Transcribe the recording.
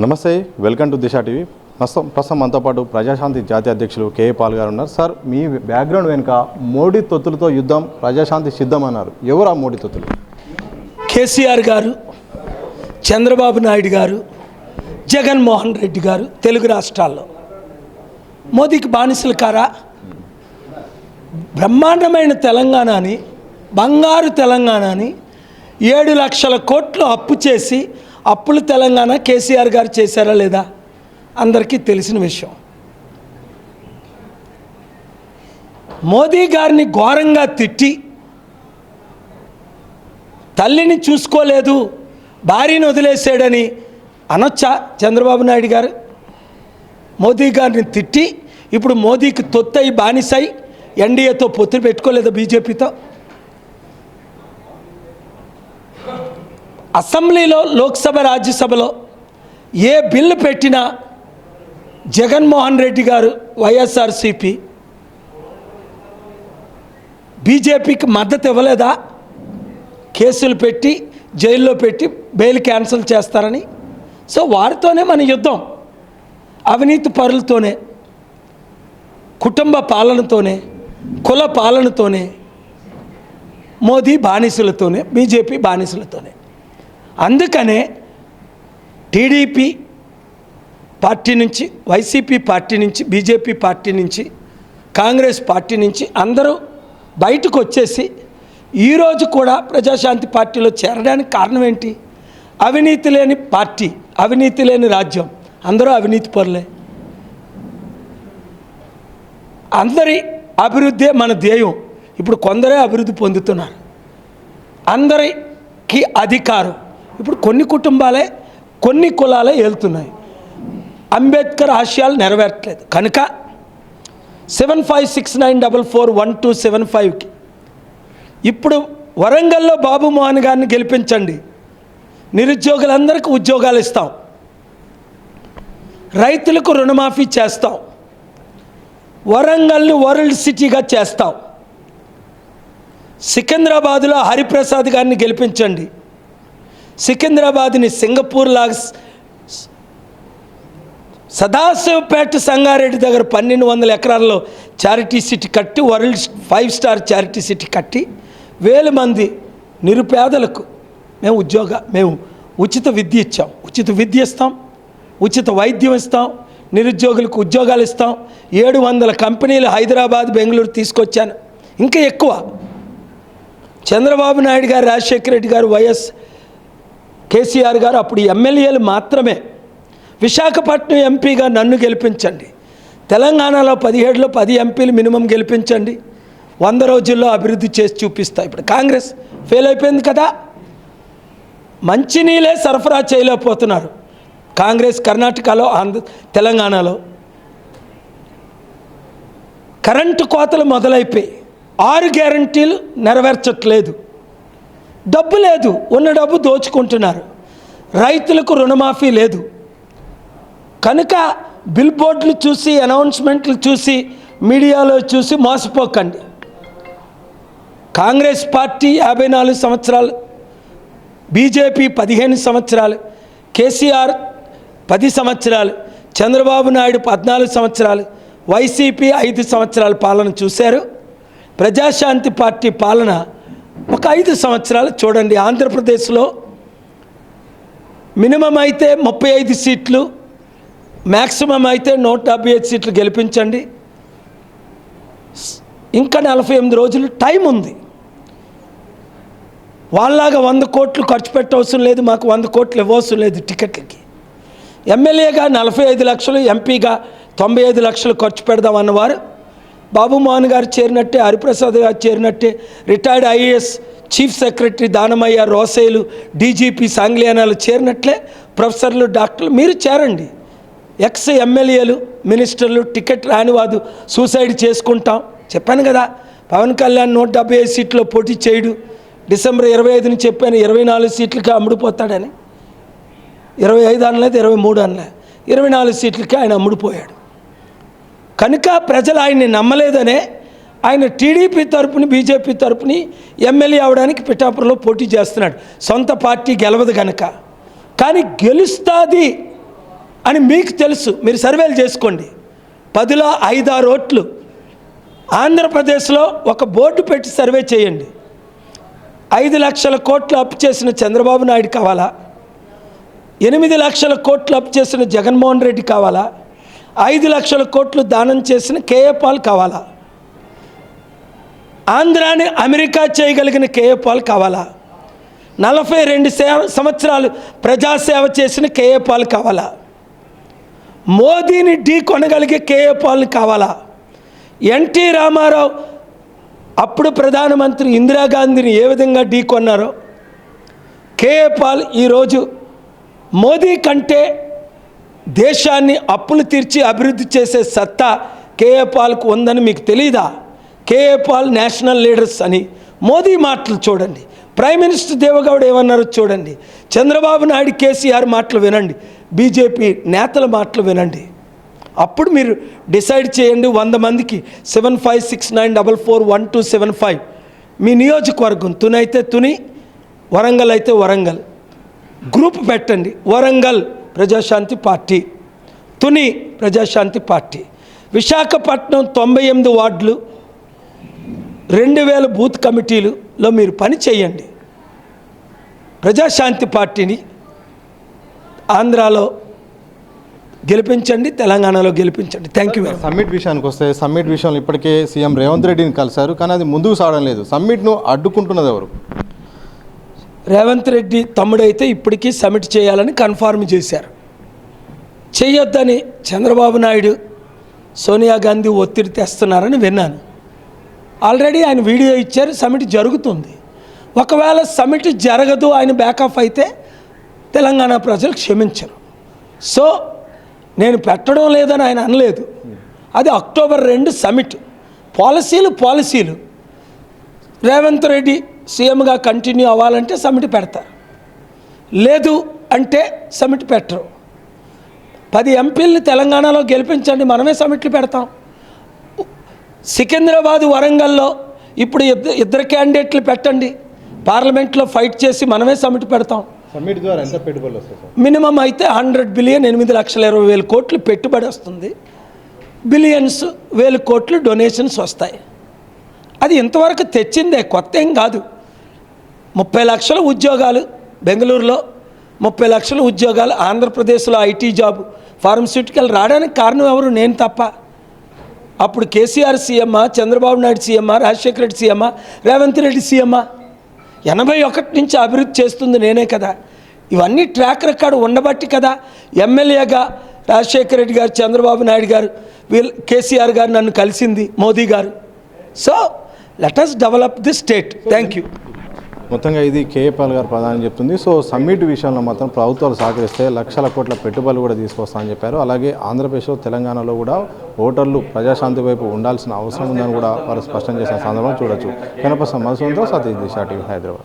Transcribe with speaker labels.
Speaker 1: నమస్తే, welcome to Disha TV. ప్రస్తుతం మనతో పాటు ప్రజాశాంతి జాతీయ అధ్యక్షులు కేఏ పాల్ గారు ఉన్నారు. సార్, మీ బ్యాక్గ్రౌండ్ వెనుక మోడీ తొత్తులతో యుద్ధం, ప్రజాశాంతి సిద్ధం అన్నారు. ఎవరు ఆ మోడీ తొత్తులు?
Speaker 2: కేసీఆర్ గారు, చంద్రబాబు నాయుడు గారు, జగన్మోహన్ రెడ్డి గారు. తెలుగు రాష్ట్రాల్లో మోదీకి బానిసలు కారా? బ్రహ్మాండమైన తెలంగాణని, బంగారు తెలంగాణని 7 లక్షల కోట్లు అప్పు చేసి అప్పుల తెలంగాణ కేసీఆర్ గారు చేశారా లేదా అందరికీ తెలిసిన విషయం. మోదీ గారిని ఘోరంగా తిట్టి తల్లిని చూసుకోలేదు, భార్యను వదిలేసాడని అనొచ్చా చంద్రబాబు నాయుడు గారు? మోదీ గారిని తిట్టి ఇప్పుడు మోదీకి తొత్తై బానిసై ఎన్డీఏతో పొత్తు పెట్టుకోలేదు బీజేపీతో. అసెంబ్లీలో, లోక్సభ, రాజ్యసభలో ఏ బిల్లు పెట్టినా జగన్మోహన్ రెడ్డి గారు, వైఎస్ఆర్సీపీ బీజేపీకి మద్దతు ఇవ్వలేదా? కేసులు పెట్టి జైల్లో పెట్టి బెయిల్ క్యాన్సిల్ చేస్తారని. సో వారితోనే మన యుద్ధం, అవినీతి పరులతోనే, కుటుంబ పాలనతోనే, కుల పాలనతోనే, మోదీ బానిసలతోనే, బీజేపీ బానిసలతోనే. అందుకనే టీడీపీ పార్టీ నుంచి, వైసీపీ పార్టీ నుంచి, బీజేపీ పార్టీ నుంచి, కాంగ్రెస్ పార్టీ నుంచి అందరూ బయటకు వచ్చేసి ఈరోజు కూడా ప్రజాశాంతి పార్టీలో చేరడానికి కారణం ఏంటి? అవినీతి లేని పార్టీ, అవినీతి లేని రాజ్యం, అందరూ అవినీతి పరులే. అందరి అభివృద్ధే మన ధ్యేయం. ఇప్పుడు కొందరే అభివృద్ధి పొందుతున్నారు, అందరికీ అధికారం. ఇప్పుడు కొన్ని కుటుంబాలే, కొన్ని కులాలే వెళ్తున్నాయి. అంబేద్కర్ ఆశయాలు నెరవేర్చలేదు కనుక 7569441275కి ఇప్పుడు వరంగల్లో బాబు మోహన్ గారిని గెలిపించండి, నిరుద్యోగులందరికీ ఉద్యోగాలు ఇస్తాం, రైతులకు రుణమాఫీ చేస్తాం, వరంగల్ని వరల్డ్ సిటీగా చేస్తాం. సికింద్రాబాద్లో హరిప్రసాద్ గారిని గెలిపించండి, సికింద్రాబాద్ని సింగపూర్ లాగా, సదాశివపేట సంగారెడ్డి దగ్గర 1200 ఎకరాల్లో చారిటీ సిటీ కట్టి, వరల్డ్ 5 స్టార్ చారిటీ సిటీ కట్టి 1000 మంది నిరుపేదలకు మేము ఉచిత విద్య ఇచ్చాం. ఉచిత విద్య ఇస్తాం, ఉచిత వైద్యం ఇస్తాం, నిరుద్యోగులకు ఉద్యోగాలు ఇస్తాం. 700 కంపెనీలు హైదరాబాద్, బెంగళూరు తీసుకొచ్చాను. ఇంకా ఎక్కువ. చంద్రబాబు నాయుడు గారు, రాజశేఖర రెడ్డి గారు, వైఎస్ కేసీఆర్ గారు అప్పుడు ఎమ్మెల్యేలు మాత్రమే. విశాఖపట్నం ఎంపీగా నన్ను గెలిపించండి, తెలంగాణలో 17లో 10 ఎంపీలు మినిమం గెలిపించండి, 100 రోజుల్లో అభివృద్ధి చేసి చూపిస్తా. ఇప్పుడు కాంగ్రెస్ ఫెయిల్ అయిపోయింది కదా, మంచినీళ్ళే సరఫరా చేయలేకపోతున్నారు కాంగ్రెస్. కర్ణాటకలో, తెలంగాణలో కరెంటు కోతలు మొదలైపోయి 6 గ్యారంటీలు నెరవేర్చట్లేదు, డబ్బు లేదు, ఉన్న డబ్బు దోచుకుంటున్నారు, రైతులకు రుణమాఫీ లేదు. కనుక బిల్ బోర్డులు చూసి, అనౌన్స్మెంట్లు చూసి, మీడియాలో చూసి మోసపోకండి. కాంగ్రెస్ పార్టీ 54 సంవత్సరాలు, బీజేపీ 15 సంవత్సరాలు, కేసీఆర్ 10 సంవత్సరాలు, చంద్రబాబు నాయుడు 14 సంవత్సరాలు, వైసీపీ 5 సంవత్సరాల పాలన చూశారు. ప్రజాశాంతి పార్టీ పాలన ఒక 5 సంవత్సరాలు చూడండి. ఆంధ్రప్రదేశ్లో మినిమం అయితే 35 సీట్లు, మ్యాక్సిమం అయితే 175 సీట్లు గెలిపించండి. ఇంకా 48 రోజులు టైం ఉంది. వాళ్ళలాగా 100 కోట్లు ఖర్చు పెట్టవసరం లేదు, మాకు 100 కోట్లు ఇవ్వవసరం లేదు టికెట్లకి. ఎమ్మెల్యేగా 45 లక్షలు, ఎంపీగా 95 లక్షలు ఖర్చు పెడదాం అన్నవారు బాబు మోహన్ గారు చేరినట్టే, హరిప్రసాద్ గారు చేరినట్టే, retired IAS chief secretary Danamayya, రోసేలు, డీజీపీ సాంగ్లియానాలు చేరినట్లే ప్రొఫెసర్లు, డాక్టర్లు మీరు చేరండి. ఎక్స్ ఎమ్మెల్యేలు, మినిస్టర్లు టికెట్ రానివాదు సూసైడ్ చేసుకుంటాం. చెప్పాను కదా, పవన్ కళ్యాణ్ 175 సీట్లో పోటీ చేయడు, డిసెంబర్ 25ని చెప్పాను 24 సీట్లకి అమ్ముడుపోతాడని. 25 అనలేదు, 23 అనలేదు, 24 సీట్లకి ఆయన అమ్ముడుపోయాడు. కనుక ప్రజలు ఆయన్ని నమ్మలేదనే ఆయన టీడీపీ తరపుని, బీజేపీ తరపుని ఎమ్మెల్యే అవడానికి పిఠాపురంలో పోటీ చేస్తున్నాడు. సొంత పార్టీ గెలవదు కనుక. కానీ గెలుస్తుంది అని మీకు తెలుసు, మీరు సర్వేలు చేసుకోండి. 10లో 5-6 ఓట్లు. ఆంధ్రప్రదేశ్లో ఒక బోర్డు పెట్టి సర్వే చేయండి. 5 లక్షల కోట్లు అప్పు చేసిన చంద్రబాబు నాయుడు కావాలా? 8 లక్షల కోట్లు అప్పు చేసిన జగన్మోహన్ రెడ్డి కావాలా? 5 లక్షల కోట్లు దానం చేసిన కేఏ పాల్ కావాలా? ఆంధ్రాని అమెరికా చేయగలిగిన కేఏ పాల్ కావాలా? 42 సంవత్సరాలు ప్రజాసేవ చేసిన కేఏ పాల్ కావాలా? మోదీని ఢీ కొనగలిగే కేఏ పాల్ కావాలా? ఎన్టీ రామారావు అప్పుడు ప్రధానమంత్రి ఇందిరాగాంధీని ఏ విధంగా ఢీ కొన్నారో కేఏ పాల్ ఈరోజు మోదీ కంటే దేశాన్ని అప్పులు తీర్చి అభివృద్ధి చేసే సత్తా కేఏ పాల్కు ఉందని మీకు తెలీదా? కేఏ పాల్ నేషనల్ లీడర్స్ అని మోదీ మాటలు చూడండి, ప్రైమ్ మినిస్టర్ దేవగౌడ ఏమన్నారో చూడండి, చంద్రబాబు నాయుడు కేసీఆర్ మాటలు వినండి, బీజేపీ నేతల మాటలు వినండి. అప్పుడు మీరు డిసైడ్ చేయండి. 100 మందికి 7569441275 మీ నియోజకవర్గం తుని అయితే తుని, వరంగల్ అయితే వరంగల్ గ్రూప్ పెట్టండి. వరంగల్ ప్రజాశాంతి పార్టీ, తుని ప్రజాశాంతి పార్టీ, విశాఖపట్నం 98 వార్డులు 2000 బూత్ కమిటీలులో మీరు పని చేయండి. ప్రజాశాంతి పార్టీని ఆంధ్రాలో గెలిపించండి, తెలంగాణలో గెలిపించండి. Thank you.
Speaker 1: సమ్మిట్ విషయానికి వస్తే, సమ్మిట్ విషయంలో ఇప్పటికే సీఎం రేవంత్ రెడ్డిని కలిశారు, కానీ అది ముందుకు సాగడం లేదు. సమ్మిట్ను అడ్డుకుంటున్నది ఎవరు?
Speaker 2: రేవంత్ రెడ్డి తమ్ముడైతే ఇప్పటికీ సమ్మిట్ చేయాలని కన్ఫర్మ్ చేశారు. చేయొద్దని చంద్రబాబు నాయుడు, సోనియా గాంధీ ఒత్తిడి తెస్తున్నారని విన్నాను. ఆల్రెడీ ఆయన వీడియో ఇచ్చారు, సమ్మిట్ జరుగుతుంది. ఒకవేళ సమ్మిట్ జరగదు, ఆయన బ్యాకప్ అయితే తెలంగాణ ప్రజలు క్షమించరు. సో నేను పెట్టడం లేదని ఆయన అనలేదు. అది అక్టోబర్ 2 సమ్మిట్. పాలసీలు రేవంత్ రెడ్డి సీఎంగా కంటిన్యూ అవ్వాలంటే సమ్మిట్ పెడతారు, లేదు అంటే సమ్మిట్ పెట్టరు. 10 ఎంపీలని తెలంగాణలో గెలిపించండి, మనమే సమ్మిట్లు పెడతాం. సికింద్రాబాద్, వరంగల్లో ఇప్పుడు ఇద్దరు క్యాండిడేట్లు పెట్టండి, పార్లమెంట్లో ఫైట్ చేసి మనమే సమ్మిట్ పెడతాం.
Speaker 1: సమ్మిట్ ద్వారా ఎంత పెట్టుబడులు వస్తాయి?
Speaker 2: మినిమం అయితే 100 బిలియన్ 8,20,000 కోట్లు పెట్టుబడి వస్తుంది. బిలియన్స్ 1000 కోట్లు డొనేషన్స్ వస్తాయి. అది ఇంతవరకు తెచ్చిందే, కొత్త ఏం కాదు. 30 లక్షల ఉద్యోగాలు బెంగళూరులో, 30 లక్షల ఉద్యోగాలు ఆంధ్రప్రదేశ్లో, ఐటీ జాబ్, ఫార్మస్యూటికల్ రావడానికి కారణం ఎవరు? నేను తప్ప. అప్పుడు కేసీఆర్ సీఎమ్మా, చంద్రబాబు నాయుడు సీఎమ్మా, రాజశేఖర రెడ్డి సీఎమ్మా, రేవంత్ రెడ్డి సీఎమ్మా? 81 నుంచి అభివృద్ధి చేస్తుంది నేనే కదా. ఇవన్నీ ట్రాక్ రికార్డు ఉండబట్టి కదా ఎమ్మెల్యేగా రాజశేఖర రెడ్డి గారు, చంద్రబాబు నాయుడు గారు, కేసీఆర్ గారు నన్ను కలిసింది, మోదీ గారు. So let us develop the state. Thank you.
Speaker 1: మొత్తంగా ఇది కేఏ పాల్ గారు ప్రధాని చెప్తుంది. సో సమ్మిట్ విషయంలో మాత్రం ప్రభుత్వాలు సహకరిస్తే లక్షల కోట్ల పెట్టుబడులు కూడా తీసుకొస్తామని చెప్పారు. అలాగే ఆంధ్రప్రదేశ్లో, తెలంగాణలో కూడా ఓటర్లు ప్రజాశాంతి వైపు ఉండాల్సిన అవసరం ఉందని కూడా వారు స్పష్టం చేసిన సందర్భం చూడొచ్చు. కనపసం మనసుతో సతీష్ దిశ టీవీ, హైదరాబాద్.